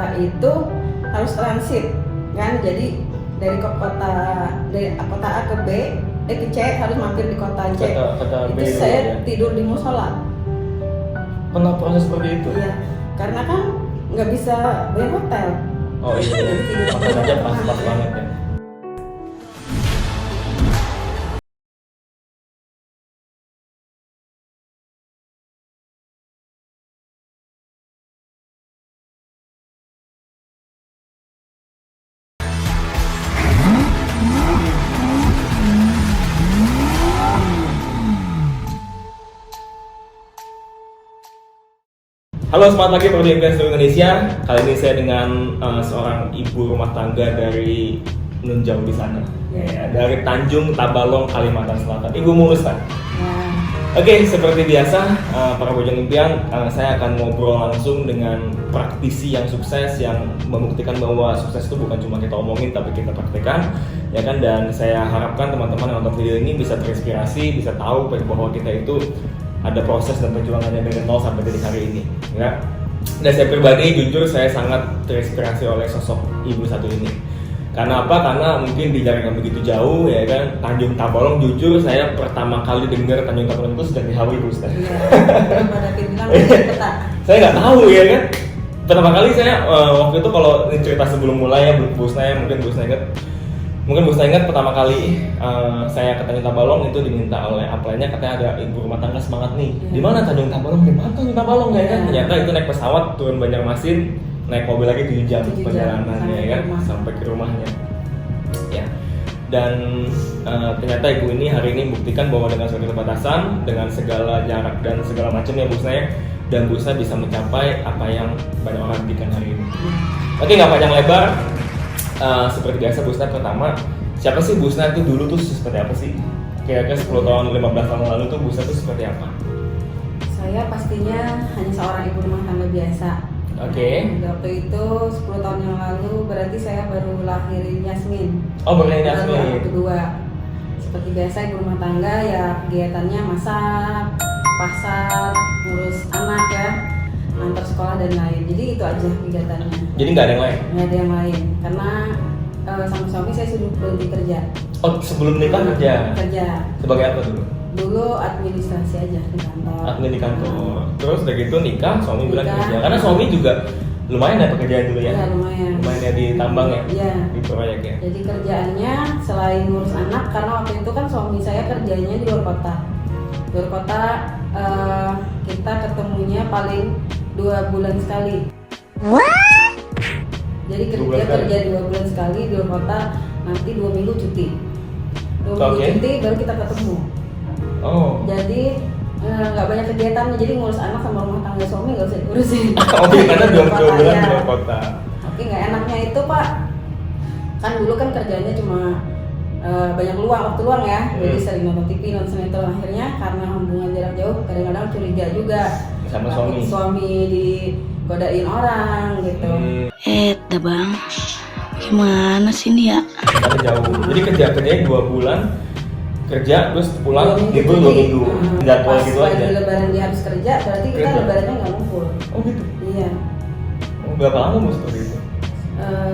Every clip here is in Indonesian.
kota itu harus transit kan, jadi dari kota A ke B, ke C harus mampir di kota C. Kota B itu saya tidur di musola. Pernah proses seperti itu? Iya, karena kan nggak bisa bayar hotel. Oh iya, makan aja pas banget ya. Halo, selamat pagi para impian seluruh Indonesia. Kali ini saya dengan seorang ibu rumah tangga dari nun jauh di sana, ya, dari Tanjung Tabalong, Kalimantan Selatan. Ibu Mulustan. Ya. Oke, seperti biasa, para bujang impian, saya akan ngobrol langsung dengan praktisi yang sukses, yang membuktikan bahwa sukses itu bukan cuma kita omongin, tapi kita praktekkan, ya kan? Dan saya harapkan teman-teman yang nonton video ini bisa terinspirasi, bisa tahu bahwa kita itu ada proses dan perjuangannya dari nol sampai detik hari ini, ya. Dan saya pribadi jujur saya sangat terinspirasi oleh sosok ibu satu ini. Karena apa? Karena mungkin di jarak yang begitu jauh, ya kan, Tanjung Tabalong. Jujur saya pertama kali dengar Tanjung Tabalong itu sudah di Hawi, Bu Ustaz. Iya, pada bilang peta. Saya nggak tahu, ya kan. Pertama kali saya waktu itu, kalau cerita sebelum mulai ya, Bu Ustaz, mungkin Bu Ustaz ingat pertama kali saya ke Tanjung Tabalong itu diminta oleh upline-nya, katanya ada ibu rumah tangga semangat nih. Di mana Tanjung Tabalong? Di mana Tanjung Tabalong, ya kan? Ternyata itu naik pesawat turun Banjarmasin, naik mobil lagi 7 jam perjalanannya, ya kan, sampai ke rumahnya. Ya. Dan ternyata ibu ini hari ini buktikan bahwa dengan segala keterbatasan, dengan segala jarak dan segala macamnya Bu Ustaz, dan Bu Ustaz bisa mencapai apa yang banyak orang impikan hari ini. Oke, nggak panjang lebar. Seperti biasa Bu Ustaz, pertama siapa sih Bu Ustaz itu dulu tuh seperti apa sih? Kira-kira 10 tahun, 15 tahun lalu tuh Bu Ustaz itu seperti apa? Saya pastinya hanya seorang ibu rumah tangga biasa. Oke. Waktu itu 10 tahun yang lalu berarti saya baru lahirin Yasmin. Oh, baru lahirin Yasmin. Baru kedua. Seperti biasa ibu rumah tangga ya, kegiatannya masak, pasar, ngurus anak ya, antar sekolah dan lain. Jadi itu aja kegiatannya. Jadi nggak ada yang lain? Nggak ada yang lain, karena sama suami saya sudah berhenti kerja. Oh, sebelum nikah kerja? Kerja. Sebagai apa dulu? Dulu administrasi aja di kantor. Admin di kantor. Terus udah gitu nikah, suami bilang kerja. Karena suami juga lumayan ada pekerjaan dulu ya? Iya, lumayan. Lumayan ya di tambang ya? Iya. Di proyek ya? Jadi kerjaannya selain ngurus anak, karena waktu itu kan suami saya kerjanya di luar kota. Di luar kota kita ketemunya paling 2 bulan sekali. What? Jadi kerja 2 bulan sekali di luar kota, nanti 2 minggu cuti. 2 minggu cuti baru kita ketemu. Oh. Jadi nggak banyak kegiatannya, jadi ngurus anak sama rumah tangga suami nggak usah diurusin. Oke, karena 2 bulan di luar kota. Oke, nggak enaknya itu Pak, kan dulu kan kerjanya cuma banyak waktu luang ya, jadi sering nonton TV, nonton sinetron. Akhirnya karena hubungan jarak jauh, kadang-kadang curiga juga sama suami digodain orang gitu. Dah bang, gimana sih ini ya? Karena jauh, jadi kerjanya 2 bulan kerja, terus pulang libur 2 minggu, jadwal gitu aja. Pas lagi lebaran dia harus kerja, berarti kita lebarannya nggak ngumpul. Oh gitu? Iya. Oh, berapa lama Bu seperti itu?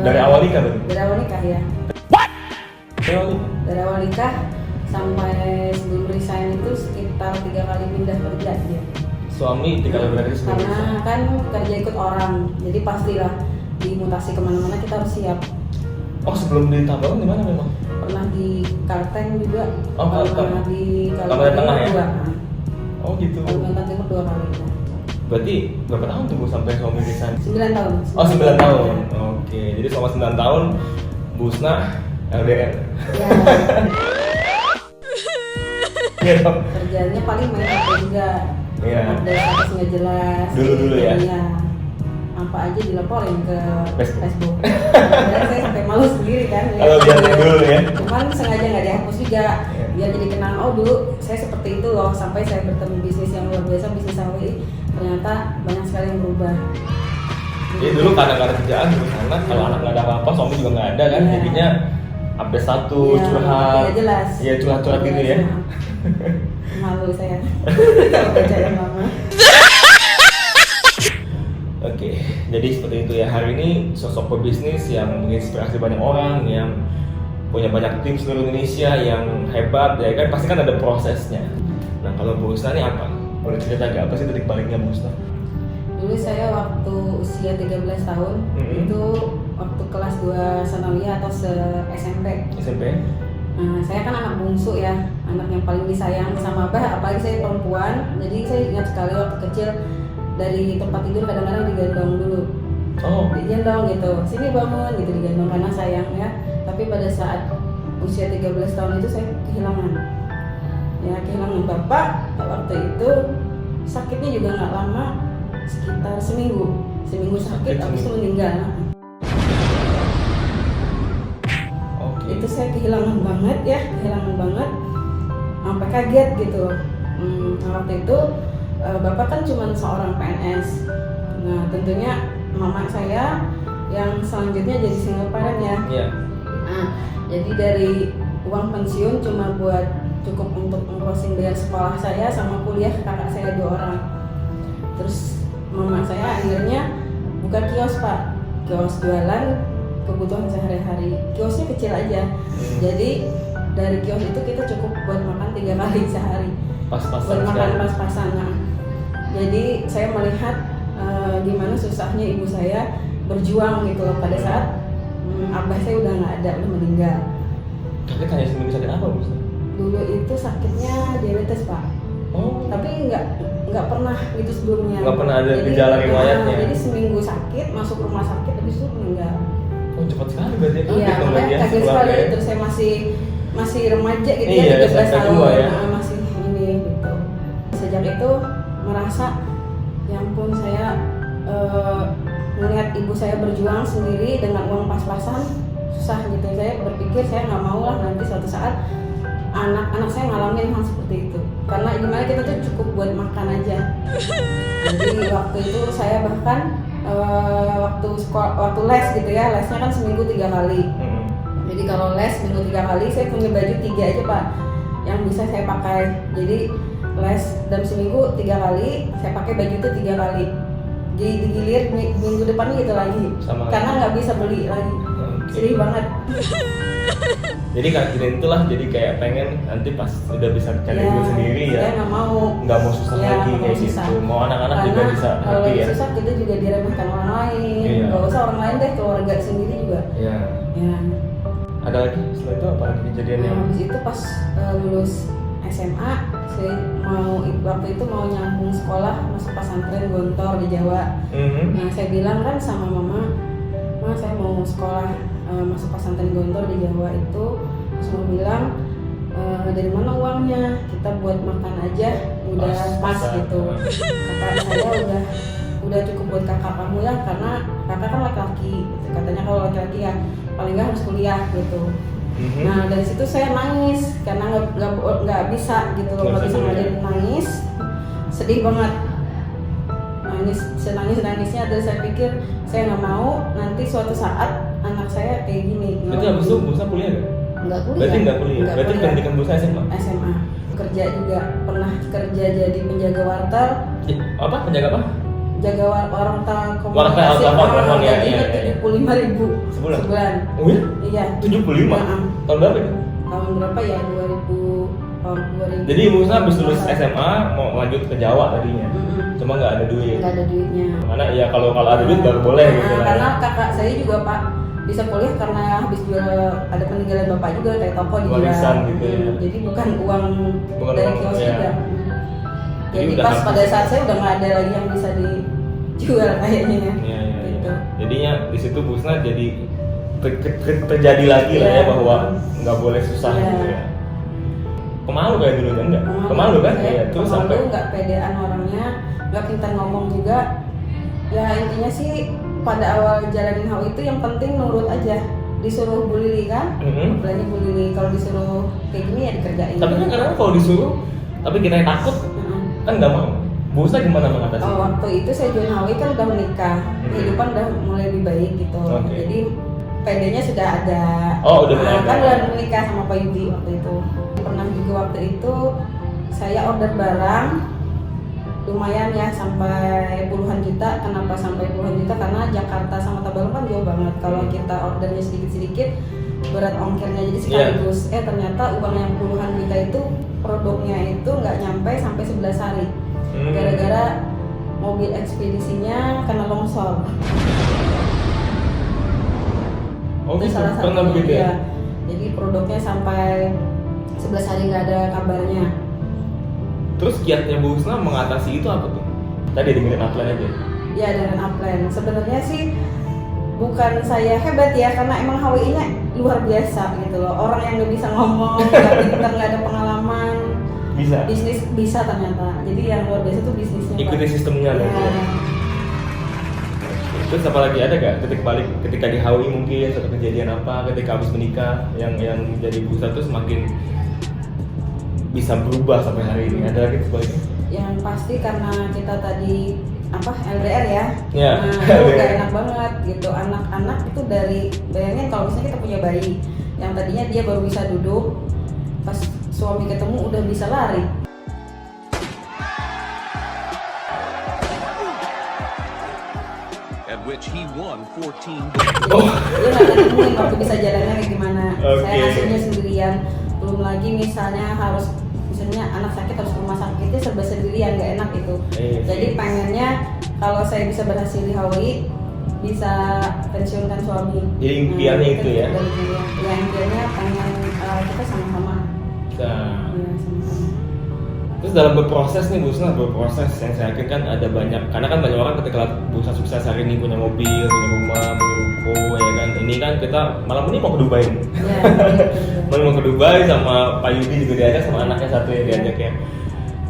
Dari awal nikah berarti? Dari awal nikah ya. Dari awal nikah sampai sebelum resign itu sekitar 3 kali pindah kerja dia. Suami 3 kali berarti sebelum karena resign? Kan kerja ikut orang, jadi pastilah dimutasi kemana-mana kita harus siap. Oh, sebelum di Tabalong di mana memang? Pernah di Kalteng juga. Oh, pernah di Kalimantan Tengah ya? 2. Oh gitu. Kalimantan Timur 2 kali. Berarti berapa tahun tuh Bu sampai suami resign? 9 tahun. Oh, 9 tahun. Oke, jadi selama 9 tahun Bu Husna LDR. Ya. Iya dong. Kerjanya paling main HP juga. Iya. Ada status nggak jelas. Dulu ya? Iya. Apa aja dilaporin ke Facebook. Dan saya sampai malu sendiri kan. Kalau biar dulu ya. Cuman sengaja nggak dihapus juga. Biar jadi kenang, oh dulu saya seperti itu loh, sampai saya bertemu bisnis yang luar biasa, bisnis sawi. Ternyata banyak sekali yang berubah. Jadi dulu karena nggak ada kerjaan di sana, kalau anak nggak ada apa-apa, suami juga nggak ada kan, jadinya update status, curhat. Iya jelas. Iya, curhat-curhat gitu ya. Malu saya. Kalau percaya mama. Oke, jadi seperti itu ya. Hari ini sosok pebisnis yang menginspirasi banyak orang, yang punya banyak tim seluruh Indonesia yang hebat ya kan, pasti kan ada prosesnya. Nah kalau Bu Husna ini apa? Boleh cerita nggak apa sih titik baliknya Bu Husna? Dulu saya waktu usia 13 tahun, itu waktu kelas 2 sanawiyah atau SMP. Nah, saya kan anak bungsu ya, anak yang paling disayang sama abah, apalagi saya perempuan. Jadi saya ingat sekali waktu kecil dari tempat tidur kadang-kadang digendong dulu. Digendong gitu, sini bangun gitu, digendong karena sayang ya. Tapi pada saat usia 13 tahun itu saya kehilangan bapak. Waktu itu sakitnya juga nggak lama, sekitar seminggu sakit, habis itu meninggal. Itu saya kehilangan banget, sampai kaget gitu. Waktu itu bapak kan cuma seorang PNS. Nah tentunya mama saya yang selanjutnya jadi single parent ya. Nah jadi dari uang pensiun cuma buat cukup untuk ongkosin biaya sekolah saya sama kuliah kakak saya 2 orang. Terus mama saya akhirnya buka kios pak, kios jualan kebutuhan sehari-hari. Kiosnya kecil aja, jadi dari kios itu kita cukup buat makan 3 kali sehari. Pas-pasan buat makan pas-pasan. Nah, jadi saya melihat gimana susahnya ibu saya berjuang gitu loh pada saat abah saya udah nggak ada, udah meninggal. Kakek hanya seminggu sakit apa Bu? Dulu itu sakitnya diabetes pak. Tapi nggak pernah itu sebelumnya. Nggak pernah ada gejala riwayatnya. Jadi seminggu sakit, masuk rumah sakit, habis itu meninggal. Cepat sekali berarti. Iya, makanya kaget sekali. Terus saya masih remaja gitu ya, 13 tahun ya. Masih ini gitu. Sejak itu merasa, ya ampun saya melihat ibu saya berjuang sendiri dengan uang pas-pasan susah gitu. Saya berpikir saya nggak mau lah nanti suatu saat anak-anak saya ngalamin hal seperti itu, karena gimana kita tuh cukup buat makan aja. Jadi waktu itu saya bahkan waktu les gitu ya, lesnya kan seminggu 3 kali. Jadi kalau les seminggu 3 kali, saya punya baju 3 aja pak yang bisa saya pakai. Jadi les dalam seminggu 3 kali, saya pakai baju itu 3 kali. Jadi digilir minggu depannya gitu lagi. Karena nggak bisa beli lagi. Sedih banget. Jadi itulah, jadi kayak pengen nanti pas udah bisa cari duit sendiri ya. Saya nggak mau susah lagi kayak gitu. Mau anak-anak juga bisa kalau happy ya. susah kita juga diremehkan orang lain. Nggak usah orang lain deh, keluarga sendiri juga. Iya. Ada lagi setelah itu apa lagi kejadiannya? Habis itu pas lulus SMA, saya waktu itu mau nyambung sekolah masuk pesantren Gontor di Jawa. Nah saya bilang kan sama mama saya mau sekolah masuk pesantren Gontor di Jawa itu. Terus mau bilang dari mana uangnya, kita buat makan aja udah pas gitu. Kakak saya udah cukup buat kakak kamu ya, karena kakak kan laki-laki gitu. Katanya kalau laki-laki ya paling nggak harus kuliah gitu. Nah dari situ saya nangis karena nggak bisa gitu loh, nggak bisa ngadain, nangis sedih banget, nangisnya. Terus saya pikir saya nggak mau nanti suatu saat anak saya kayak gini. Berarti habis itu Bu Husna kuliah nggak? Nggak kuliah. Berarti nggak kuliah. Berarti pendidikan Bu Husna SMA. Kerja juga, pernah kerja jadi penjaga wartel. Apa? Penjaga apa? Jaga warung komunikasi. Gajinya 75.000 sebulan. Oh ya? Iya. 75? Tahun berapa itu? Tahun berapa ya? 2000. Jadi Ibu Husna habis lulus SMA mau lanjut ke Jawa tadinya. Cuma nggak ada duit. Nggak ada duitnya. Karena ya kalau ada duit baru boleh gitu lah. Karena kakak saya juga pak bisa kuliah karena habis jual, ada peninggalan bapak juga kayak toko dijual. Warisan gitu ya. Jadi bukan uang dari kios juga. Jadi pas pada saat saya udah nggak ada lagi yang bisa dijual kayaknya. Iya. Gitu. Jadinya di situ Bu Husna jadi terjadi lagi lah ya bahwa nggak boleh susah gitu ya. Pemalu kayak dulu kan enggak? Pemalu kan? Iya, terus sampai nggak pedean orangnya, nggak pintar ngomong juga. Ya intinya sih pada awal jalanin hal itu yang penting nurut aja. Disuruh Bu Lili kan? Apalagi Bu Lili kalau disuruh kayak gini ya dikerjain. Tapi kan kadang kalau disuruh, tapi kita yang takut kan nggak mau. Bu Husna gimana mengatasi? Waktu itu saya join Hawi kan udah menikah, kehidupan udah mulai lebih baik gitu. Jadi PD-nya sudah ada. Udah menikah. Kan udah menikah sama Pak Yudi waktu itu. Pernah juga waktu itu saya order barang lumayan ya sampai puluhan juta. Kenapa sampai puluhan juta? Karena Jakarta sama Tabalong kan jauh banget. Kalau kita ordernya sedikit-sedikit, berat ongkirnya jadi sekaligus. Ternyata uang yang puluhan juta itu produknya itu nggak nyampe sampai 11 hari. Gara-gara mobil ekspedisinya kena longsor. Oh, Itu gitu. salah Pernah satunya. begitu ya? Ya. Jadi produknya sampai 11 hari nggak ada kabarnya. Terus kiatnya Bu Husna mengatasi itu apa tuh? Tadi dengerin upline aja. Ya, dengan upline. Sebenarnya sih bukan saya hebat ya, karena emang HWI-nya luar biasa gitu loh. Orang yang nggak bisa ngomong, nggak pintar, nggak ada pengalaman, Bisa. bisnis bisa ternyata. Jadi yang luar biasa tuh bisnisnya. Pak. Ikuti sistemnya Ya. gitu. Terus apalagi ada gak titik balik ketika di HWI mungkin suatu kejadian apa ketika habis menikah yang jadi Bu Husna tuh semakin bisa berubah sampai hari ini? Ada lagi sebaliknya? Yang pasti karena kita tadi LDR ya, Ya, nah itu gak enak banget gitu. Anak-anak itu dari, bayangin kalau misalnya kita punya bayi yang tadinya dia baru bisa duduk, pas suami ketemu udah bisa lari. At which he won 14 Dia nggak nemuin waktu bisa jalannya kayak gimana. Oke. Saya hasilnya sendirian, belum lagi misalnya anak sakit harus ke rumah sakitnya serba sendirian, nggak enak itu. Iya. Jadi pengennya kalau saya bisa berhasil di HWI, bisa pensiunkan suami. Jadi impiannya itu ya? Ya impiannya pengen kita sama-sama. Nah, Ya, sama-sama. terus dalam berproses nih Bu Husna, berproses yang saya yakin kan ada banyak, karena kan banyak orang ketika Bu Husna sukses hari ini punya mobil, punya rumah, punya ruko ya kan. Ini kan kita malam ini mau ke Dubai nih. Ya, Mau ke Dubai sama Pak Yudi juga diajak, sama anaknya satu yang diajak ya.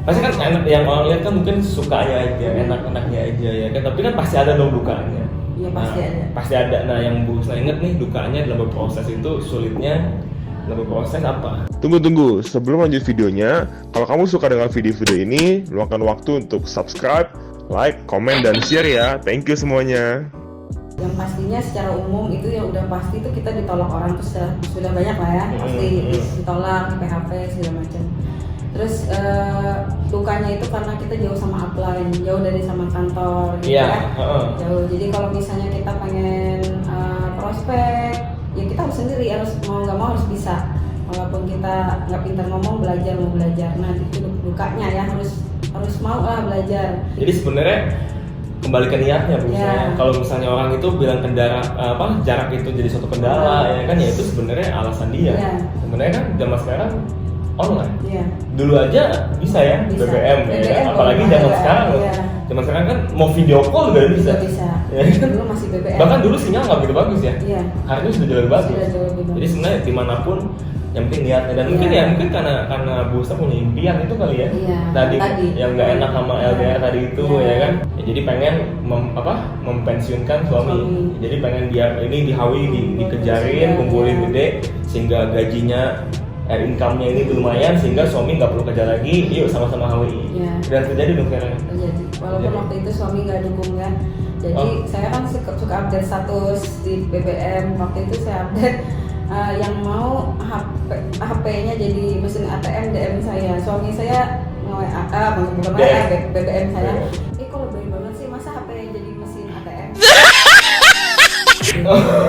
Pasti kan enak, yang orang lihat kan mungkin sukanya aja, enak-enaknya aja ya kan. Tapi kan pasti ada dong dukanya. Iya, pasti ada. Pasti ada. Nah yang Bu Husna inget nih dukanya dalam berproses itu, sulitnya dalam berproses apa? Tunggu, sebelum lanjut videonya, kalau kamu suka dengan video-video ini, luangkan waktu untuk subscribe, like, komen, dan share ya. Thank you semuanya. Yang pastinya secara umum itu yang udah pasti itu kita ditolak orang tuh sudah banyak lah ya, pasti ditolak, di PHP segala macam. Terus dukanya itu karena kita jauh sama upline, jauh dari sama kantor gitu Iya, ya. Jauh. Jadi kalau misalnya kita pengen prospek, ya kita harus sendiri, harus mau nggak mau harus bisa. Walaupun kita nggak pintar ngomong, mau belajar. Nah itu dukanya ya, harus mau lah belajar. Jadi sebenarnya kembali ke niatnya Bu Husna. Ya. Kalau misalnya orang itu bilang jarak itu jadi suatu kendala ya kan, ya itu sebenarnya alasan dia. Ya. Sebenarnya kan zaman sekarang online. Iya. Dulu aja bisa ya, Bisa. BBM ya kan? BBM Apalagi kalau zaman BBM, sekarang loh. iya. Zaman sekarang kan mau video call juga bisa. Juga bisa. Ya kan? Dulu masih BBM. Bahkan dulu sinyal nggak begitu bagus ya. Iya. Hari ini sudah jauh lebih bagus. Sudah jauh lebih bagus. Jadi sebenarnya dimanapun yang penting niatnya, dan mungkin Iya. mungkin karena Bu Husna punya impian itu kali ya. Iya, Tadi yang nggak enak sama Iya. LDR tadi itu Iya. ya kan. Ya, jadi pengen mempensiunkan suami. Suami. Jadi pengen biar ini di HWI dikejarin, Iya. kumpulin gede sehingga gajinya income-nya ini lumayan sehingga suami nggak perlu kerja lagi, yuk sama-sama HWI. Iya. Dan terjadi dong sekarang. Terjadi. Walaupun Terjadi. waktu itu suami nggak dukung ya. Jadi saya kan suka update status di BBM. Waktu itu saya update yang mau HP-nya jadi mesin ATM DM saya. Suami saya nge-WA, bukan WA, BBM saya. Kok lebih banget sih, masa HP jadi mesin ATM?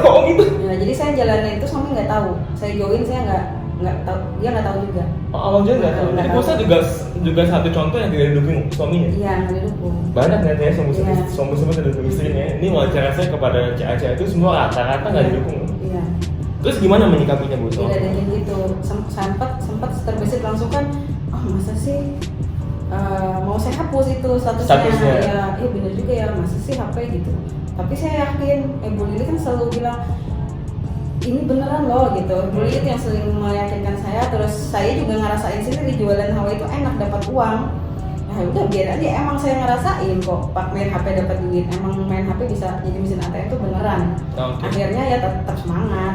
Oh gitu. Ya, jadi saya jalanin itu suami nggak tahu. Saya join, saya nggak tahu, dia nggak tahu juga. Oh, awal juga nggak tahu. Jadi Bu Husna juga satu contoh yang tidak didukung suaminya. Iya, nggak didukung. Banyak kan ya Iya. suami tidak didukung istrinya. Ini wawancara saya kepada cewek-cewek itu semua rata-rata nggak didukung. Iya. Terus gimana menyikapinya Bu Husna? Diledekin gitu, sempat terbesit langsung kan, masa sih mau saya hapus itu statusnya. Ya bener juga ya, masa sih HP gitu. Tapi saya yakin, Bu Lili kan selalu bilang ini beneran loh gitu. Bu Lili itu yang sering meyakinkan saya. Terus saya juga ngerasain sendiri jualan HW itu enak, dapat uang. Nah udah biar aja, emang saya ngerasain kok pak main HP dapat duit. Emang main HP bisa jadi mesin ATM itu beneran. Oke. Akhirnya ya tetap semangat,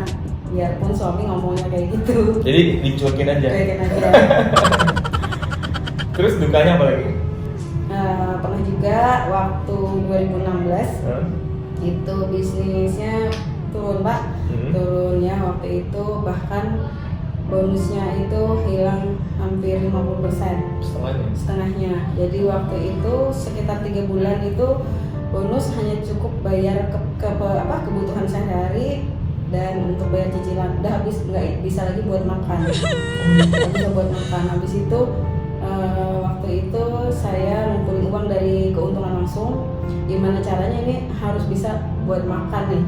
biarpun suami ngomongnya kayak gitu. Jadi dicuekin aja. Cuekin aja. Terus dukanya apa lagi? Pernah juga waktu 2016 itu bisnisnya turun Pak. Turun ya waktu itu, bahkan bonusnya itu hilang hampir 50%, setengahnya. Jadi waktu itu sekitar 3 bulan itu bonus hanya cukup bayar kebutuhan sehari-hari dan untuk bayar cicilan. Udah habis, nggak bisa lagi buat makan. Nggak bisa buat makan. Habis itu waktu itu saya ngumpulin uang dari keuntungan langsung. Gimana caranya ini harus bisa buat makan nih.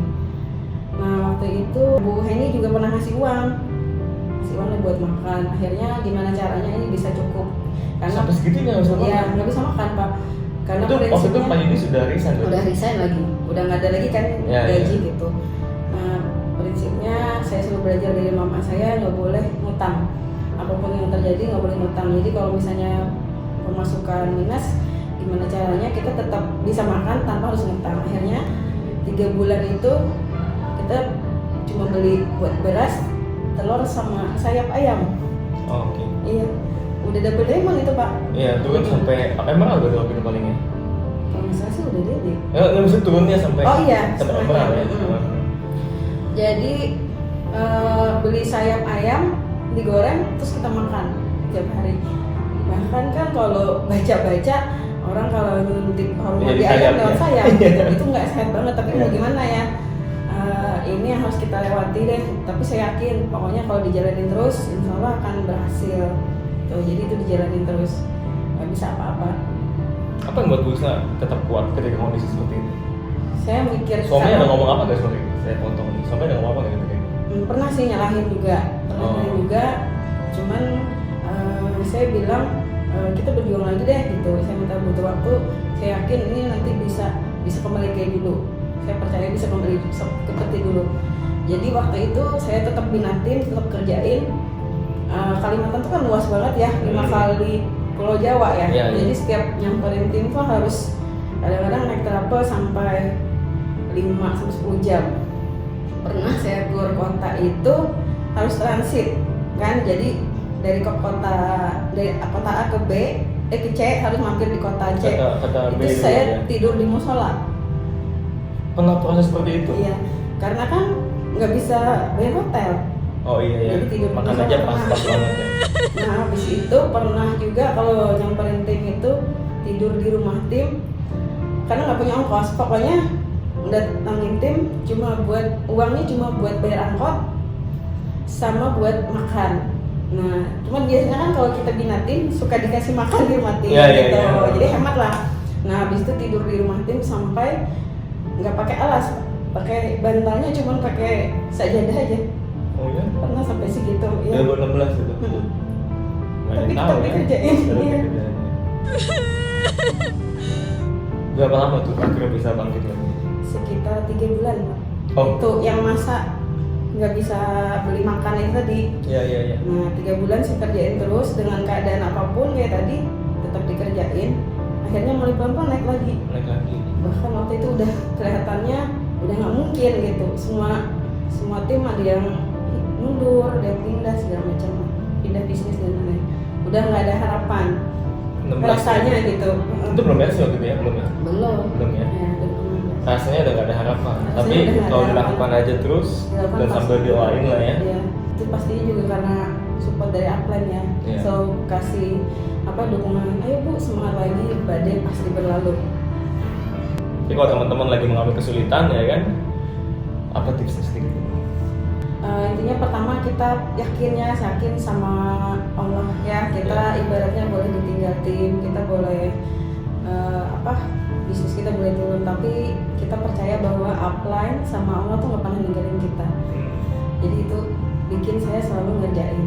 Nah waktu itu Bu Heni juga pernah ngasih uangnya buat makan. Akhirnya gimana caranya ini bisa cukup? Karena sampai segitunya nggak bisa makan? Ya nggak bisa makan Pak. Karena itu waktu itu Pak Yudi sudah resign? Udah resign lagi, udah nggak ada lagi kan gaji gitu. Nah prinsipnya saya selalu belajar dari mama saya, nggak boleh ngutang. Apapun yang terjadi nggak boleh ngutang. Jadi kalau misalnya pemasukan minus, gimana caranya kita tetap bisa makan tanpa harus ngutang. Akhirnya 3 bulan itu kita cuma beli buat beras, telur sama sayap ayam. Oh, oke. Iya, udah double diamond itu Pak. Iya, turun sampai emang ada berapa itu palingnya? Kalau nggak salah sih udah dede. Nggak bisa turunnya sampai. Oh iya, sampai setengahnya. berapa ya? Jadi beli sayap ayam digoreng terus kita makan tiap hari. Bahkan kan kalau baca-baca orang kalau nyuntik hormon di ayam lewat sayap gitu, itu nggak sehat banget. Tapi mau gimana ya? Ini yang harus kita lewati deh. Tapi saya yakin pokoknya kalau dijalanin terus, insya Allah akan berhasil. Tuh, jadi itu dijalanin terus, nggak bisa apa-apa. Apa yang buat Bu Husna tetap kuat ketika kondisi seperti ini? Saya mikir. Suaminya ada ngomong apa guys? Sorry, saya potong. Suaminya ada ngomong apa ketika ini? Pernah sih nyalahin juga, cuman saya bilang kita berjuang lagi deh gitu. Saya minta butuh waktu. Saya yakin ini nanti bisa kembali kayak dulu. Saya percaya bisa kembali seperti dulu. Jadi waktu itu saya tetap binatin, tetap kerjain. Kalimantan tuh kan luas banget ya, 5 kali Pulau Jawa ya. Jadi setiap nyamperin tim tuh harus kadang-kadang naik travel sampai 5-10 jam. Pernah saya keluar kota itu harus transit kan, jadi dari kota A ke B, ke C harus mampir di kota C. Kata itu saya tidur di musola. Pernah proses seperti itu? Iya, karena kan nggak bisa bayar hotel. Oh iya. Jadi tidur makan aja pas banget ya. Nah habis itu pernah juga kalau nyamperin tim itu tidur di rumah tim karena nggak punya ongkos. Pokoknya udah tanggung tim uangnya cuma buat bayar angkot sama buat makan. Nah cuman biasanya kan kalau kita binatin suka dikasih makan di rumah tim gitu. Jadi hemat lah. Nah habis itu tidur di rumah tim sampai nggak pakai alas, pakai bantalnya cuma pakai sajadah aja. Oh iya? Pernah sampai segitu ya. 2016 gitu. Tapi tetap dikerjain. Iya. Berapa lama tuh akhirnya bisa bangkit lagi? Sekitar 3 bulan Pak. Oh. Itu yang masa nggak bisa beli makan itu tadi. Iya. Nah 3 bulan saya kerjain terus dengan keadaan apapun kayak tadi tetap dikerjain. Akhirnya mulai pelan-pelan naik lagi. Bahkan waktu itu udah kelihatannya udah nggak mungkin gitu. Semua tim ada yang mundur, ada yang pindah segala macam, pindah bisnis dan lain-lain. Udah nggak ada harapan. Rasanya gitu. Itu belum beres waktu itu ya? Belum ya? Belum ya? Ya, rasanya udah gak ada harapan. Rasanya tapi kalau dilakukan aja terus dan sambil doain lah ya. Iya, itu pastinya juga karena support dari upline ya. Iya. So kasih dukungan, ayo Bu semangat lagi, badai pasti berlalu. Jadi kalau teman-teman lagi mengalami kesulitan ya kan, apa tipsnya sedikit? Intinya pertama kita yakin sama Allah ya. Kita ibaratnya boleh ditinggal tim, kita boleh bisnis kita boleh turun, tapi kita percaya bahwa upline sama Allah tuh nggak pernah ninggalin kita. Jadi itu bikin saya selalu ngerjain,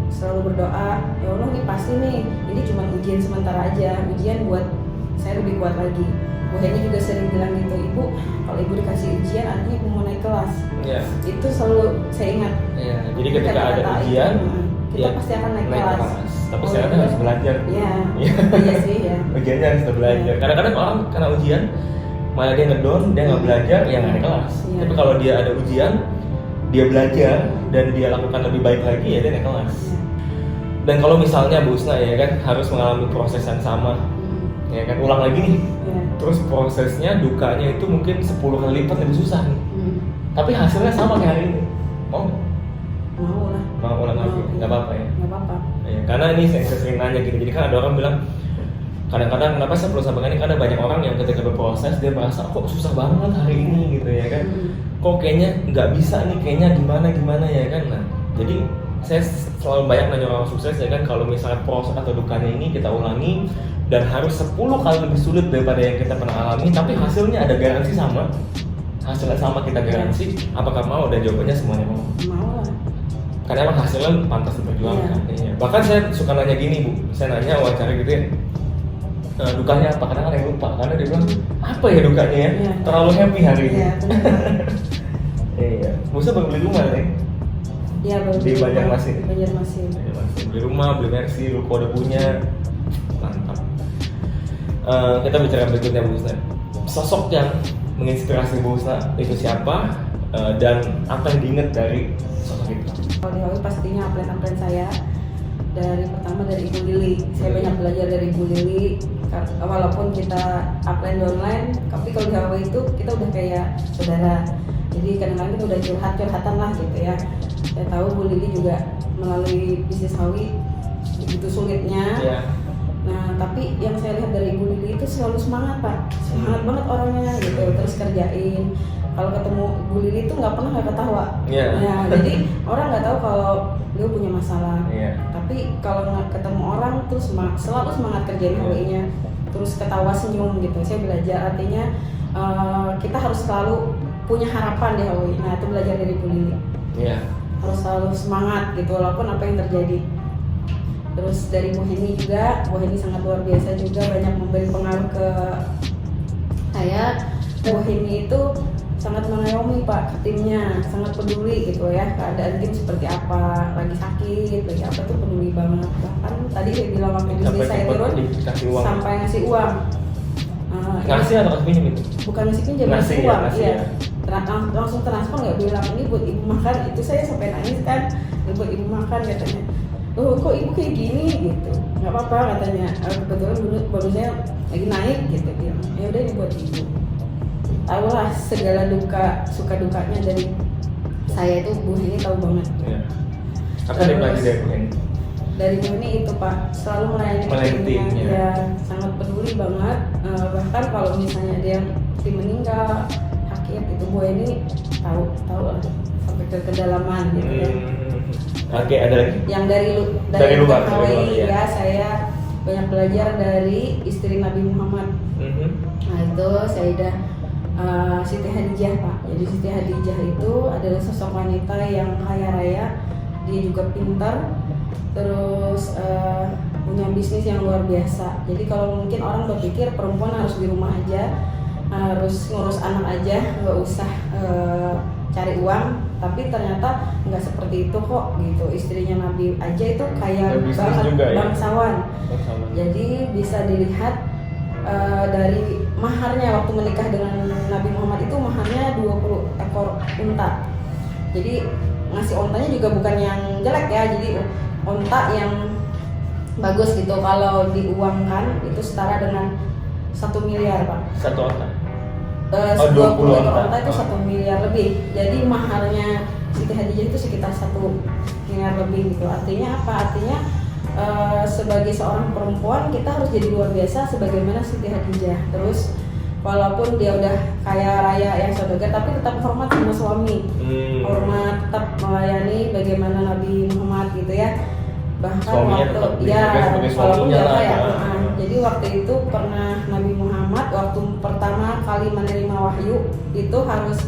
selalu berdoa, ya Allah nih pasti nih, ini cuma ujian sementara aja, ujian buat saya lebih kuat lagi. Bu Heni juga sering bilang gitu, Ibu kalau Ibu dikasih ujian artinya Ibu mau naik kelas. Iya. Itu selalu saya ingat. Iya. Jadi ketika ada ujian, kita pasti akan naik kelas. Tapi sekarang harus belajar. Iya. Iya sih ya. Ujiannya harus belajar. Kadang-kadang orang kena ujian, malah dia ngedown, dia nggak belajar, ya nggak naik kelas. Iya. Tapi kalau dia ada ujian, dia belajar dan dia lakukan lebih baik lagi, ya dia naik kelas. Iya. Dan kalau misalnya Bu Husna ya kan harus mengalami proses yang sama, ya kan ulang lagi nih. Iya. Terus prosesnya dukanya itu mungkin 10 kali lipat lebih susah nih. Tapi hasilnya sama kayak hari ini. Mau nggak? Mau lah. Mau ulang lagi, nggak apa-apa ya? Nggak apa-apa. Ya, karena ini saya sering nanya gitu, jadi kan ada orang bilang kadang-kadang kenapa saya perlu sampaikan ini, karena banyak orang yang ketika berproses dia merasa kok susah banget hari ini gitu ya kan, kok kayaknya nggak bisa nih, kayaknya gimana ya kan. Nah jadi saya selalu banyak nanya orang sukses ya kan, kalau misalnya proses atau dukanya ini kita ulangi dan harus 10 kali lebih sulit daripada yang kita pernah alami, tapi hasilnya ada garansi sama, hasilnya sama kita garansi, apakah mau? Dan jawabannya semuanya mau. Mau lah. Karena emang hasilnya pantas diperjuangkan. Iya. Bahkan saya suka nanya gini Bu, saya nanya wawancara gitu ya, dukanya apa? Kadang ada yang lupa, karena dia bilang apa ya dukanya ya? Iya. Terlalu happy hari ini. Iya, benar. Iya, Musa baru beli rumah nih. Iya, baru Di Banjarmasin. Banjarmasin. Beli rumah, beli Mercy, lu udah punya, mantap. Kita bicara berikutnya Bu Husna. Sosok yang menginspirasi Bu Husna itu siapa? Dan apa yang diingat dari sosok itu? Kalau di Hawaii pastinya upline saya. Pertama dari Ibu Lili, saya banyak belajar dari Ibu Lili. Walaupun kita upline online, tapi kalau di Hawaii itu kita udah kayak saudara. Jadi kadang-kadang kita udah curhatan lah gitu ya. Saya tahu Bu Lili juga melalui bisnis Hawaii begitu sulitnya. Yeah. Nah, tapi yang saya lihat dari Ibu Lili itu selalu semangat Pak, semangat banget orangnya gitu, terus kerjain. Kalau ketemu Bu Lili itu nggak pernah nggak ketawa. Yeah. Nah, jadi orang nggak tahu kalau beliau punya masalah. Yeah. Tapi kalau nggak ketemu orang tuh selalu semangat kerjain Hawaii-nya, terus ketawa senyum gitu. Saya belajar artinya kita harus selalu punya harapan di Hawaii. Nah, itu belajar dari Bu Lili. Yeah. Harus selalu semangat gitu walaupun apa yang terjadi. Terus dari Bu Heni juga, Bu Heni sangat luar biasa juga, banyak memberi pengaruh ke saya. Bu Heni itu sangat mengayomi Pak ke timnya, sangat peduli gitu ya, keadaan tim seperti apa, lagi sakit, lagi apa tuh peduli banget. Bahkan tadi dia bilang waktu bisnis saya turun sampai ngasih uang. Ngasih atau kasih pinjam itu? Bukan ngasih pinjam, ngasih uang, iya. Langsung transfer, nggak bilang ini buat ibu makan. Itu saya sampai nangis kan, ini buat ibu makan katanya. Oh kok ibu kayak gini gitu, nggak apa-apa katanya. Kebetulan baru saya lagi naik gitu, bilang ya udah ini buat ibu. Tahu lah segala duka, suka dukanya dari saya itu Bu Heni tahu banget. Ya. Apa yang dipelajari dari Bu Heni? Dari Bu Heni itu Pak, selalu melayani timnya, ya sangat peduli banget. Bahkan kalau misalnya dia tim meninggal, sakit itu Bu Heni tahu lah sampai ke kedalaman gitu ya. Oke, ada lagi? Yang dari luar Hawaii ya, saya banyak belajar dari istri Nabi Muhammad. Nah itu Sayyidah Siti Hadijah Pak. Jadi Siti Hadijah itu adalah sosok wanita yang kaya raya, dia juga pintar, terus punya bisnis yang luar biasa. Jadi kalau mungkin orang berpikir perempuan harus di rumah aja, harus ngurus anak aja, nggak usah cari uang, tapi ternyata nggak seperti itu kok gitu. Istrinya Nabi aja itu kayak bangsawan. Jadi bisa dilihat dari maharnya waktu menikah dengan Nabi Muhammad itu maharnya 20 ekor unta. Jadi ngasih ontanya juga bukan yang jelek ya, jadi onta yang bagus gitu. Kalau diuangkan itu setara dengan 1 miliar Pak. Satu onta? 20 ekor onta itu 1 miliar lebih. Jadi maharnya Siti Hadijah itu sekitar 1 miliar lebih gitu. Artinya apa? Artinya sebagai seorang perempuan kita harus jadi luar biasa sebagaimana Siti Hadijah. Terus walaupun dia udah kaya raya yang saudagar, tapi tetap hormat sama suami, hormat, tetap melayani bagaimana Nabi Muhammad gitu ya. Bahkan suaminya waktu walaupun dia kaya, jadi waktu itu pernah Nabi Muhammad waktu pertama kali menerima wahyu itu harus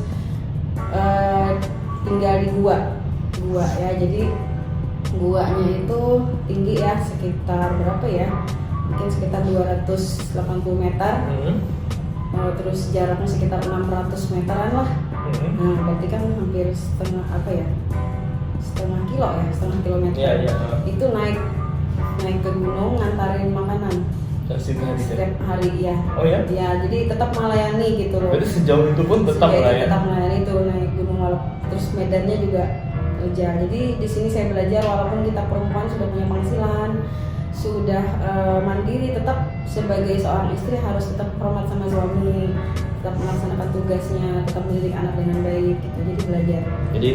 tinggal di gua ya. Jadi guanya itu tinggi ya, sekitar berapa ya, mungkin sekitar 280 meter. Terus jaraknya sekitar 600 meteran lah. Nah berarti kan hampir setengah kilometer. Itu naik ke gunung ngantarin makanan setiap hari ya. Oh ya? Ya jadi tetap melayani gitu loh. Berarti sejauh itu pun tetap melayani itu naik gunung, terus medannya juga kerja. Jadi di sini saya belajar walaupun kita perempuan sudah punya penghasilan, sudah mandiri, tetap sebagai seorang istri harus tetap hormat sama suami, tetap melaksanakan tugasnya, tetap mendidik anak dengan baik gitu. Jadi belajar. Jadi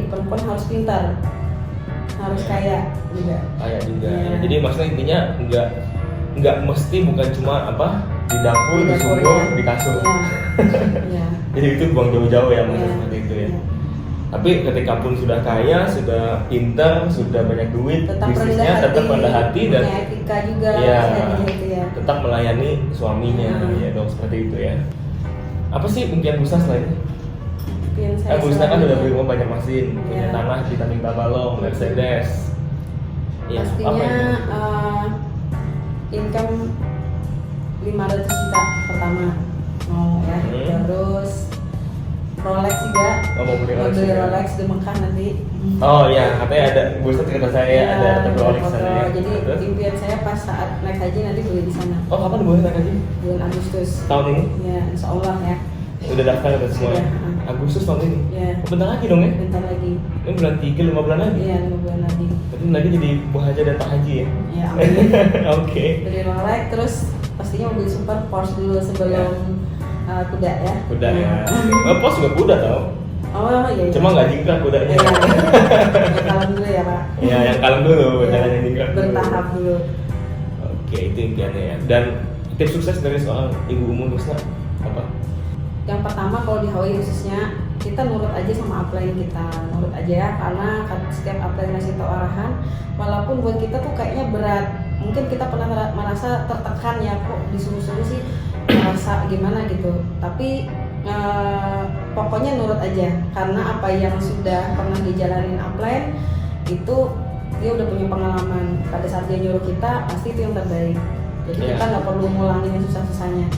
Perempuan harus pintar, harus kaya juga. kayak juga. Ya. Jadi maksudnya intinya nggak mesti bukan cuma apa di dapur, di dapur, sumur, ya. di kasur. Ya. Jadi itu buang jauh-jauh ya maksudnya Ya. seperti itu ya. Ya. Tapi ketika pun sudah kaya, sudah pintar, sudah banyak duit, Tetap rendah bisnisnya hati, tetap rendah hati dan punya etika juga, ya, kayak gitu ya. tetap melayani suaminya ya dong, seperti itu ya. Apa sih impian Busna selain ini? Impian saya Busna kan selanjutnya, udah beli rumah banyak mesin, punya Ya. tanah di Tanjung Tabalong, Mercedes. Ya, apa pastinya itu? Income 500 juta pertama mau ya. Terus Rolex juga, Oh, mau beli Rolex beli juga. Rolex di Mekah nanti. Oh iya, katanya ada Busna cerita saya Ya, ada Rolex foto. sana ya. Jadi Terus? impian saya pas saat naik haji nanti beli di sana Oh, kapan boleh naik haji? bulan Agustus. Tahun ini? Ya, insya Allah ya. Udah daftar udah semua ya? Sudah. Agustus tahun ini? Ya. Oh, bentar lagi dong ya? Bentar lagi. Ini bulan 3, 5 bulan lagi? Iya, 5 bulan lagi. Berarti lagi jadi buah haji dan tak haji ya? Ya, amin. Oke. Beli Rolex, terus pastinya mobil super Porsche dulu sebelum kuda ya. Kuda ya. Pos juga kuda tau. Oh iya. Cuma nggak jingkrak kudanya. Iya. Ya, kalem dulu ya Pak. Ya, yang kalem dulu, Iya, jangan yang jingkrak dulu. bertahap dulu. Oke, itu impiannya ya. Dan tips sukses dari seorang ibu umum Busna apa? Yang pertama kalau di Hawaii khususnya kita nurut aja sama upline kita, nurut aja ya, karena setiap upline ngasih tau arahan, walaupun buat kita tuh kayaknya berat, mungkin kita pernah merasa tertekan ya, kok disuruh-suruh sih merasa gimana gitu, tapi pokoknya nurut aja, karena apa yang sudah pernah dijalanin upline itu dia udah punya pengalaman, pada saat dia nyuruh kita pasti itu yang terbaik, jadi Iya. kita nggak perlu ngulangin yang susah-susahnya.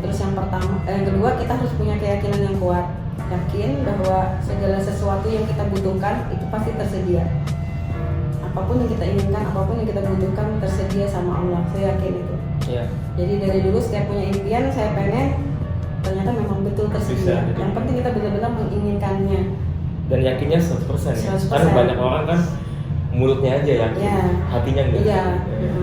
Terus yang kedua kita harus punya keyakinan yang kuat, yakin bahwa segala sesuatu yang kita butuhkan itu pasti tersedia. Apapun yang kita inginkan, apapun yang kita butuhkan tersedia sama Allah, saya yakin itu. Iya. Jadi dari dulu setiap punya impian saya pengen, ternyata memang betul tersedia. Bisa, jadi. Yang penting kita benar-benar menginginkannya. Dan yakinnya 100% ya. 100%. Karena banyak orang kan mulutnya aja yakin, Iya. hatinya enggak. Iya.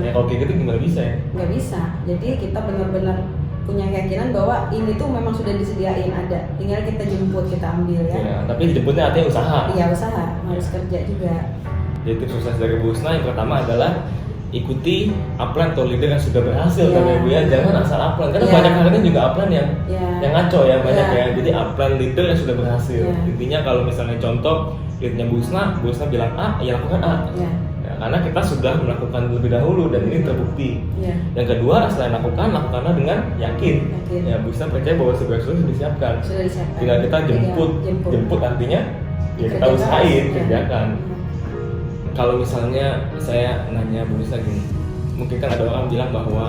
Ya, kalau kayak gitu gimana bisa ya? Nggak bisa. Jadi kita benar-benar punya keyakinan bahwa ini tuh memang sudah disediain ada, tinggal kita jemput, kita ambil ya. Ya, tapi dijemputnya artinya usaha. Iya, usaha, harus kerja juga. Jadi tips sukses dari Busna yang pertama adalah ikuti upline atau leader yang sudah berhasil Iya. kan ya Bu ya, jangan asal upline karena Iya. banyak kali juga upline yang Iya. ngaco ya banyak Iya. ya, jadi upline leader yang sudah berhasil. Iya. Intinya kalau misalnya contoh leadnya Busna bilang A, ya lakukan A. Ya, Ya, karena kita sudah melakukan lebih dahulu dan ini terbukti. ya, Yang kedua, selain lakukanlah dengan yakin. Yakin. Ya, Busna percaya bahwa segala sesuatu sudah disiapkan. sudah disiapkan. Tinggal kita jemput. Iya, Jemput artinya ya kita Kerja usahain, keras, ya. kerjakan. Iya. Kalau misalnya saya nanya Bu Busna gini, mungkin kan ada orang bilang bahwa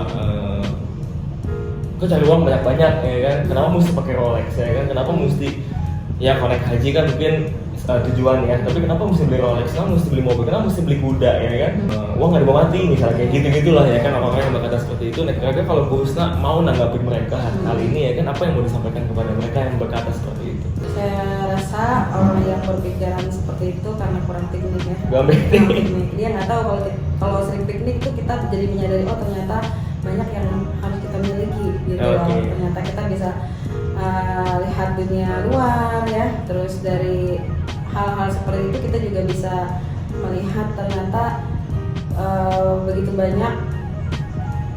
kok cari uang banyak-banyak ya kan, kenapa mesti pakai Rolex ya kan, kenapa mesti ya kalau naik haji kan mungkin tujuan ya, tapi kenapa mesti beli Rolex, kenapa mesti beli mobil, kenapa mesti beli kuda ya kan, uang nggak dibawa mati misalnya kayak gitu-gitulah ya kan, orang-orang yang berkata seperti itu. Nah kira-kira kalau Bu Busna mau nanggapin mereka kali ini ya kan, apa yang mau disampaikan kepada mereka yang berkata seperti itu? Saya rasa orang yang berpikiran seperti itu karena kurang teknik ya. Kurang Kurang teknik. teknik. Dia nggak tahu kalau sering piknik itu kita jadi menyadari oh ternyata banyak yang harus kita miliki gitu loh. Oke. Ternyata kita bisa lihat dunia luar ya. Terus dari hal-hal seperti itu kita juga bisa melihat ternyata begitu banyak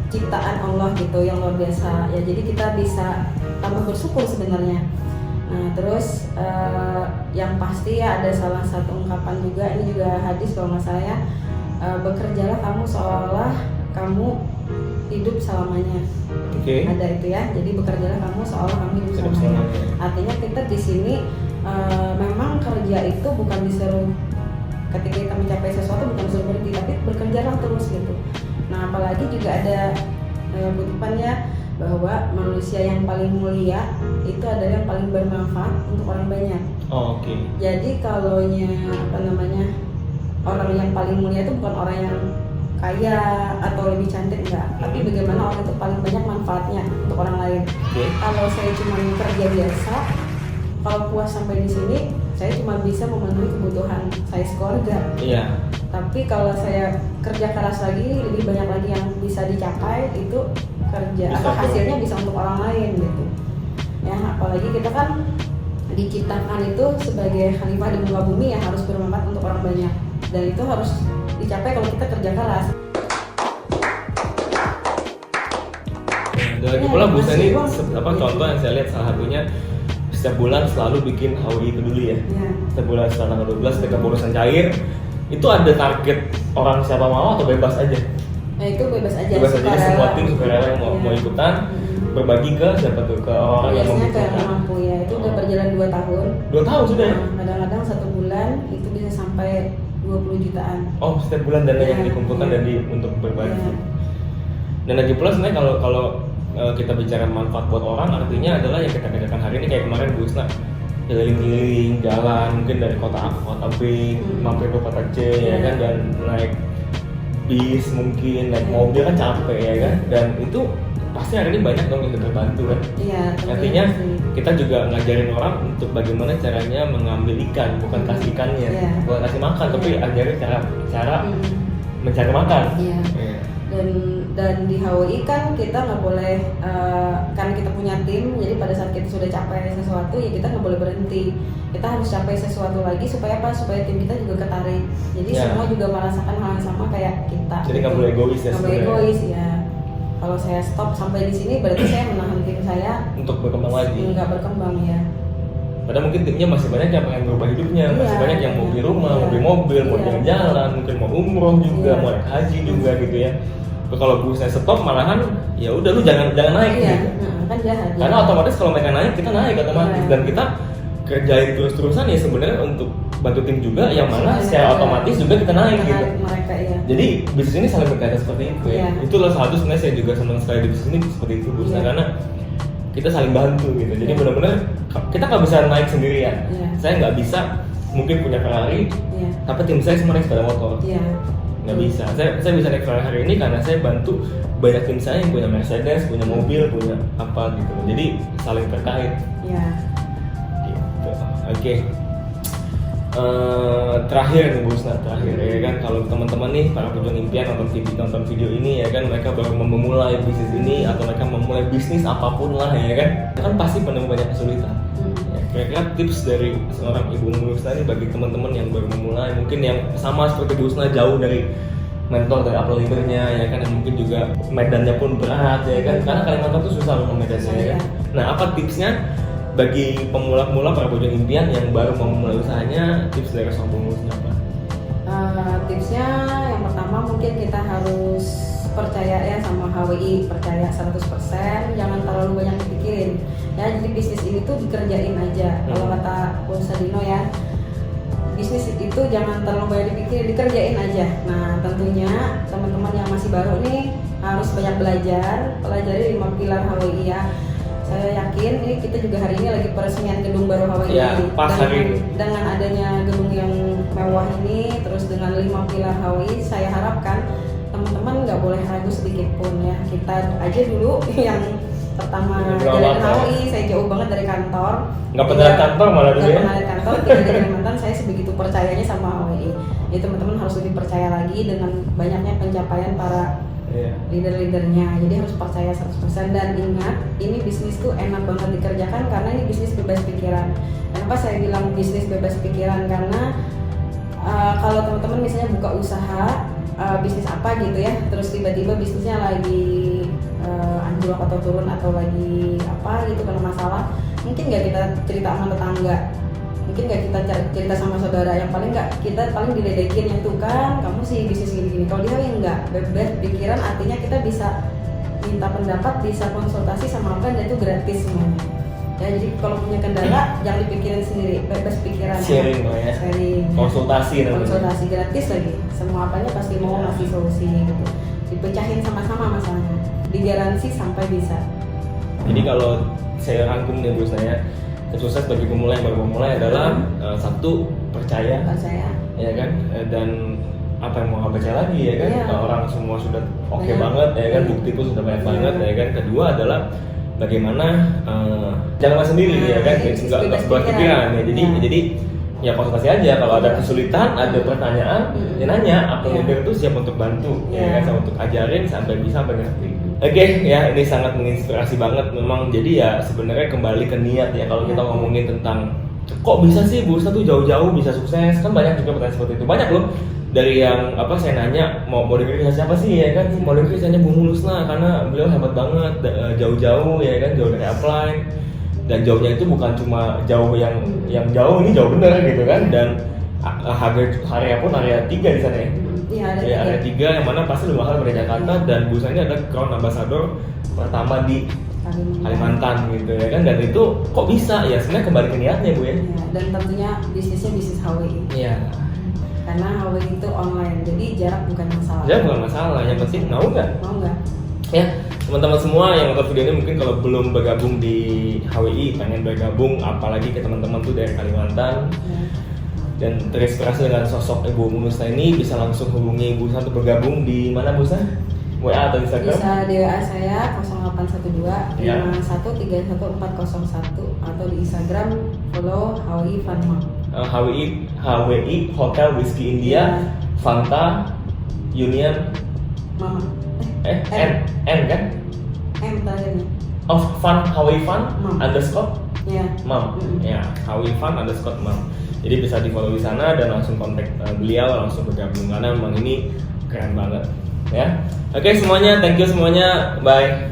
ciptaan Allah gitu yang luar biasa ya. Jadi kita bisa tambah bersyukur sebenarnya. Nah terus yang pasti ya ada salah satu ungkapan juga, ini juga hadis kalau nggak salah ya, bekerjalah kamu seolah kamu hidup selamanya. Oke. Ada itu ya, jadi bekerjalah kamu seolah kamu hidup Hidup selamanya. selamanya. Artinya kita di sini memang kerja itu bukan disuruh ketika kita mencapai sesuatu bukan disuruh berhenti, tapi bekerjalah terus gitu. Nah apalagi juga ada kutipannya bahwa manusia yang paling mulia itu adalah yang paling bermanfaat untuk orang banyak. Oh, oke. Jadi kalaunya orang yang paling mulia itu bukan orang yang kaya atau lebih cantik enggak, tapi bagaimana orang itu paling banyak manfaatnya untuk orang lain. Oke. Kalau saya cuma kerja biasa, kalau puas sampai di sini, saya cuma bisa memenuhi kebutuhan saya sekeluarga. Iya. Tapi kalau saya kerja keras lagi, lebih banyak lagi yang bisa dicapai, itu kerja Bisa apa tuh. hasilnya bisa untuk orang lain gitu. Ya, apalagi kita kan diciptakan itu sebagai khalifah di muka bumi yang harus bermanfaat untuk orang banyak, dan itu harus dicapai kalau kita kerja keras. Dan lagi Ya, pula Bu Sani masih uang. contoh yang saya lihat salah satunya setiap bulan selalu bikin HWI peduli ya. Ya. Setiap bulan setelah tanggal 12 ketika urusan cair itu ada target orang siapa mau atau bebas aja. Nah itu bebas aja. Bebas aja sukarela. semua tim sukarela yang mau Ya. ikutan berbagi ke siapa tuh ke orang yang Biasanya ke yang membutuhkan. mampu ya. Itu udah berjalan 2 tahun. 2 tahun sudah ya? Nah, kadang-kadang 1 bulan itu bisa sampai 20 jutaan. Oh setiap bulan dana yang Ya. dikumpulkan dan untuk berbagi. Ya. Dan lagi pula sebenarnya kalau kita bicara manfaat buat orang, artinya adalah yang kita kerjakan hari ini kayak kemarin Bu Isna keliling-keliling jalan mungkin dari kota A ke kota B, mampir ke kota C ya kan, dan naik bis mungkin naik mobil kan capek ya kan, dan itu pasti hari ini banyak dong yang terbantu kan. Iya. Artinya sih. kita juga ngajarin orang untuk bagaimana caranya mengambil ikan, bukan kasih ikannya, Iya. bukan kasih makan, tapi Iya. ajarin cara Hmm. mencari makan. Iya. Iya. Dan di HWI kan kita nggak boleh kan kita punya tim, jadi pada saat kita sudah capai sesuatu ya kita nggak boleh berhenti, kita harus capai sesuatu lagi supaya apa, supaya tim kita juga ketarik, jadi Ya. semua juga merasakan hal yang sama kayak kita. Jadi nggak boleh egois ya Nggak boleh sebenarnya. egois ya. Kalau saya stop sampai di sini berarti saya menahan tim saya Untuk berkembang lagi. nggak berkembang ya. Padahal mungkin timnya masih banyak yang pengen berubah hidupnya, masih Iya. banyak yang mau beli rumah, Iya. mau beli mobil, mau Iya. jalan-jalan, mungkin mau umroh juga, Iya. mau naik haji juga gitu ya. Tapi kalau Bu saya stop malahan ya udah lu jangan naik Iya, gitu. kan jahat. Karena otomatis kalau mereka naik kita naik otomatis, Iya. dan kita kerjain terus-terusan ya sebenarnya untuk bantu tim juga, yang mana secara otomatis juga kita naik gitu. Mereka ya. Jadi bisnis ini saling berkaitan seperti itu ya. Iya. Itulah salah satu sebenarnya saya juga senang sekali di bisnis ini seperti itu Bu Sna, Iya. karena kita saling bantu gitu. Jadi Iya. benar-benar kita nggak bisa naik sendirian. Iya. Saya nggak bisa mungkin punya Ferrari, Iya. tapi tim saya semua naik sepeda motor. Iya. Nggak bisa. Saya bisa naik Ferrari hari ini karena saya bantu banyak tim saya yang punya Mercedes, punya mobil, punya apa gitu. Jadi saling terkait. Iya. Gitu. Oke. Terakhir nih Bu Sna, terakhir ya kan, kalau teman-teman nih para pejuang impian nonton video ini ya kan, mereka baru memulai bisnis ini atau mereka memulai bisnis apapun lah ya kan pasti penuh banyak kesulitan. Ya, kira-kira tips dari seorang Ibu Bu Sna ini bagi teman-teman yang baru memulai, mungkin yang sama seperti Bu Sna jauh dari mentor, dari upper leadernya ya kan, yang mungkin juga medannya pun berat ya kan, karena Kalimantan tuh susah loh medannya ya kan. Nah apa tipsnya bagi pemula-pemula para pejuang impian yang baru mau memulai usahanya, tips dari seorang pengurusnya apa? Tipsnya yang pertama mungkin kita harus percaya ya sama HWI, percaya 100%, jangan terlalu banyak dipikirin ya. Jadi bisnis ini tuh dikerjain aja. Kalau kata Bung Sadino ya, bisnis itu jangan terlalu banyak dipikirin, dikerjain aja. Nah tentunya teman-teman yang masih baru nih harus banyak belajar, pelajari 5 pilar HWI ya. Saya yakin ini kita juga hari ini lagi peresmian gedung baru HWI. Ya, pas hari ini. Dengan adanya gedung yang mewah ini, terus dengan 5 pilar HWI, saya harapkan teman-teman nggak boleh ragu sedikit pun ya. Kita aja dulu yang pertama jalan HWI, saya jauh banget dari kantor. Nggak pernah lihat kantor malah dulu ya? Nggak pernah lihat kantor, tidak dari Kalimantan. Saya sebegitu percayanya sama HWI. Jadi teman-teman harus lebih percaya lagi dengan banyaknya pencapaian para leader-leadernya. Jadi harus percaya 100%, dan ingat ini bisnis tuh enak banget dikerjakan karena ini bisnis bebas pikiran. Kenapa saya bilang bisnis bebas pikiran? Karena kalau teman-teman misalnya buka usaha bisnis apa gitu ya, terus tiba-tiba bisnisnya lagi anjlok atau turun atau lagi apa gitu karena masalah, mungkin nggak kita cerita sama tetangga, mungkin nggak kita cerita sama saudara, yang paling nggak kita paling diledekin yang tuh kan kamu sih bisnis gini-gini. Kalau dia yang nggak bebas pikiran, artinya kita bisa minta pendapat, bisa konsultasi sama apa, dan itu gratis semuanya ya. Jadi kalau punya kendala jangan dipikirin sendiri, bebas pikiran, Sharing lah ya. sharing, Konsultasi namanya. konsultasi gratis lagi, semua apanya pasti mau ngasih solusi gitu, dipecahin sama-sama masalahnya, digaransi sampai bisa. Jadi kalau saya rangkum nih Bu saya, sukses bagi pemula yang baru memulai adalah satu, percaya ya kan, dan apa yang mau nggak percaya lagi ya kan. Iya. Orang semua sudah oke Banyak. banget ya kan, Iya. bukti pun sudah banyak Iya. banget ya kan. Kedua adalah bagaimana jangan sendiri ya kan, Nah, nggak buat pikiran ya. Jadi Iya. jadi ya konsultasi aja. Kalau ada kesulitan, ada pertanyaan, ya nanya. Aku leader tuh siap untuk bantu, ya kan, untuk ajarin sampai bisa ngerti. Oke, ya ini sangat menginspirasi banget memang. Jadi ya sebenarnya kembali ke niat ya. Kalau kita ngomongin tentang kok bisa sih Bu Ustaz tuh jauh-jauh bisa sukses, kan banyak juga pertanyaan seperti itu. Banyak loh dari yang saya nanya mau dengerin kisah siapa sih ya kan, mau dengerin kisahnya Bu Mulusna karena beliau hebat banget, jauh-jauh ya kan, jauh dari upline. Dan jauhnya itu bukan cuma jauh yang jauh, ini jauh bener gitu kan. Dan area pun area 3 di sana ya. Iya, area 3 yang mana pasti lebih mahal dari Jakarta. Dan Bu Ustaz ini ada Crown Ambassador pertama di Kalimantan gitu ya kan. Dan itu kok bisa ya, sebenarnya kembali ke niatnya Bu ya. Dan tentunya bisnisnya bisnis HWI. Iya. Karena HWI itu online, jadi jarak bukan masalah. Jarak bukan masalah, yang penting mau nggak? Mau nggak? Ya, teman-teman semua yang nonton video ini mungkin kalau belum bergabung di HWI, pengen bergabung, apalagi ke teman-teman tuh dari Kalimantan dan terinspirasi dengan sosok Ibu Mulusna ini, bisa langsung hubungi Ibu Mulusna untuk bergabung di mana Bu Mulusna? WA atau Instagram? Bisa di WA saya 0812 5131 401 atau di Instagram follow HWI Fun Mom. HWI Hotel Whiskey India, Fanta Union Mama. N kan? M terakhirnya. Oh, Fun HWI Fun Mom. underscore Ya. Mam, ya HWI Fun underscore Mam. Jadi bisa di follow di sana dan langsung kontak beliau, langsung bergabung karena memang ini keren banget ya. Oke semuanya, thank you semuanya, bye.